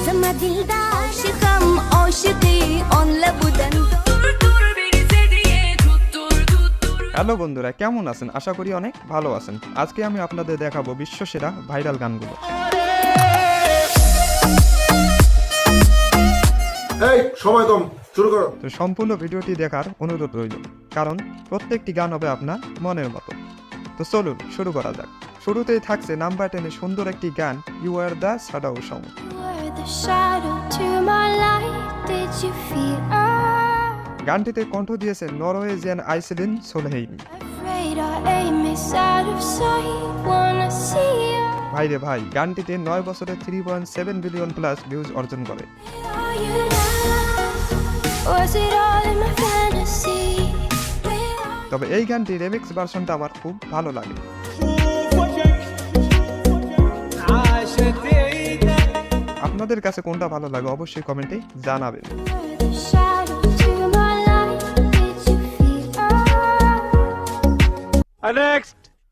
Zama dilda aşıkım aşıkı onla budan hello বন্ধুরা, কেমন আছেন? আশা করি অনেক ভালো আছেন। আজকে আমি আপনাদের দেখাবো বিশ্বসেরা ভাইরাল গানগুলো। এই সময় কম, শুরু করো। তো সম্পূর্ণ ভিডিওটি দেখার অনুরোধ রইল, কারণ প্রত্যেকটি গান হবে আপনার মনের মতো। তো চলুন শুরু করা যাক। শুরুতেই থাকছে নাম্বার 10-এ সুন্দর একটি গান, you are the shadow song. গানটিতে কণ্ঠ দিয়েছে নরওয়েজিয়ান আইসেলিন সোলহেইম। ভাইরে ভাই, গানটিতে 9 বছরে 3.7 বিলিয়ন প্লাস ভিউজ অর্জন করে। তবে এই গানটি রেমিক্স ভার্সনটা আমার খুব ভালো লাগে। আপনাদের কাছে কোনটা ভালো লাগে অবশ্যই কমেন্টে জানাবেন।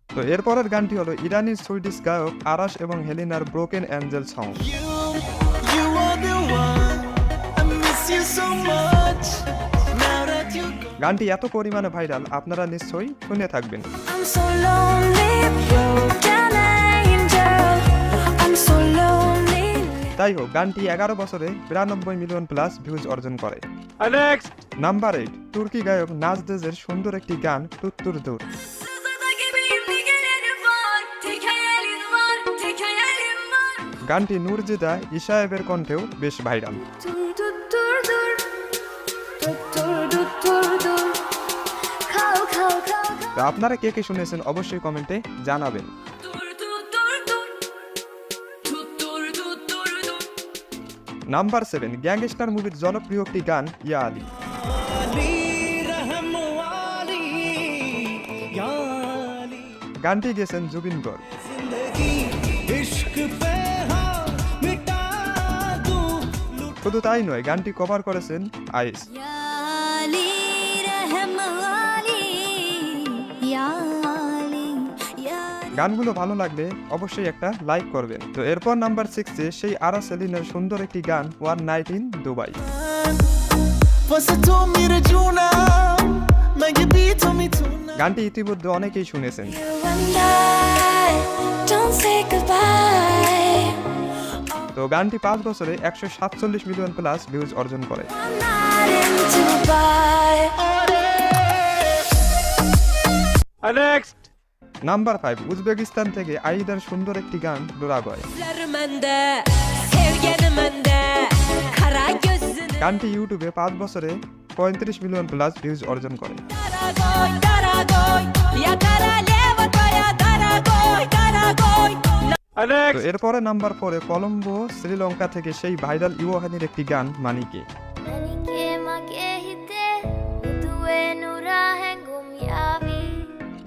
তো এরপরের গানটি হলো ইরানি সুইডিশ গায়ক আরাশ এবং হেলিনার ব্রোকেন অ্যাঞ্জেল সং। গানটি এত পরিমাণে ভাইরাল, আপনারা নিশ্চয়ই শুনে থাকবেন। তাই হোক, গানটি 11 বছরে 92 মিলিয়ন প্লাস ভিউজ অর্জন করে। নাম্বার 8, তুর্কি গায়ক নাজদেজের সুন্দর একটি গান তুত্তুর দূর। গানটি নুরজিদা ইশায়েবের কণ্ঠেও বেশ ভাইরাল। তো আপনারা কে কে শুনেছেন অবশ্যই কমেন্টে জানাবেন। নাম্বার 7, গ্যাংস্টার মুভির জনপ্রিয় একটি গান ইয়া আলী। গানটি গেয়েছেন জুবিন গর্গ। শুধু তাই নয়, গানটি কভার করেছেন আইস। গানগুলো ভালো লাগলে অবশ্যই একটা লাইক করবেন। তো এরপর নাম্বার 6-এ সেই আরা সেলিনের সুন্দর একটি গান ওয়ান নাইট ইন দুবাই। গানটি ইতিমধ্যে অনেকেই শুনেছেন। তো গানটি 5 বছরে 147 মিলিয়ন প্লাস ভিউজ অর্জন করে। নাম্বার 5, উজবেকিস্তান থেকে আইদার সুন্দর একটি গান ডোরাগয়। গানটি ইউটিউবে 5 বছরে 35 মিলিয়ন প্লাস ভিউজ অর্জন করে। তো এরপরে নাম্বার 4-এ কলম্বো শ্রীলঙ্কা থেকে সেই ভাইরাল ইউহানির একটি গান মানিকে।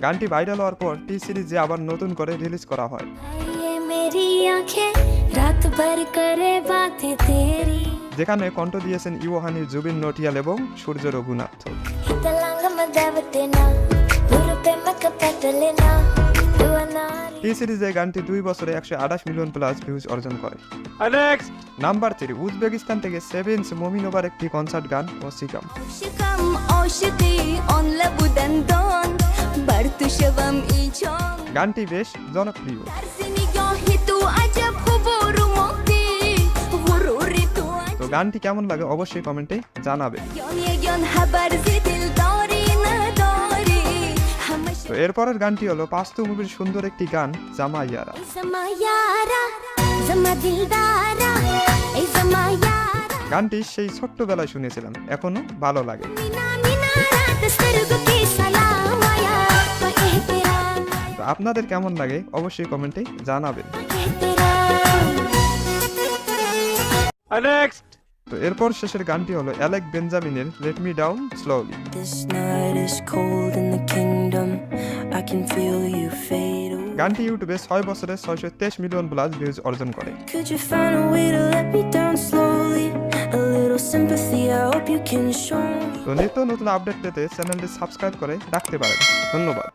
গানটি ভাইরাল হওয়ার পর টি সিরিজে আবার নতুন করে রিলিজ করা হয়। যেখানে কণ্ঠ দিয়েছেন ইউহানির জুবিন নটিয়াল এবং সূর্য রঘুনাথ। টি সিরিজে গানটি 2 বছরে 128 মিলিয়ন প্লাস ভিউজ অর্জন করে। নাম্বার 3, উজবেকিস্তান থেকে সেভেন্স মোমিনোভার একটি কনসার্ট গান ওসিকাম। গানটি বেশ জনপ্রিয়। তো গানটি কেমন লাগে অবশ্যই কমেন্টে জানাবেন। তো এরপরের গানটি হলো পাস্তু মুভির সুন্দর একটি গান জামাইয়ারা। গানটি সেই ছোট্টবেলায় শুনেছিলাম, এখনো ভালো লাগে। তো আপনাদের কেমন লাগে অবশ্যই কমেন্টে জানাবেন। তো এরপর শেষের গানটি হলো অ্যালেক বেঞ্জামিনের লেট মি ডাউন স্লোলি। গানটি ইউটিউবে 6 বছরে 623 মিলিয়ন প্লাস ভিউজ অর্জন করে। তো নিত্য নতুন আপডেট পেতে চ্যানেলটি সাবস্ক্রাইব করে রাখতে পারেন। ধন্যবাদ।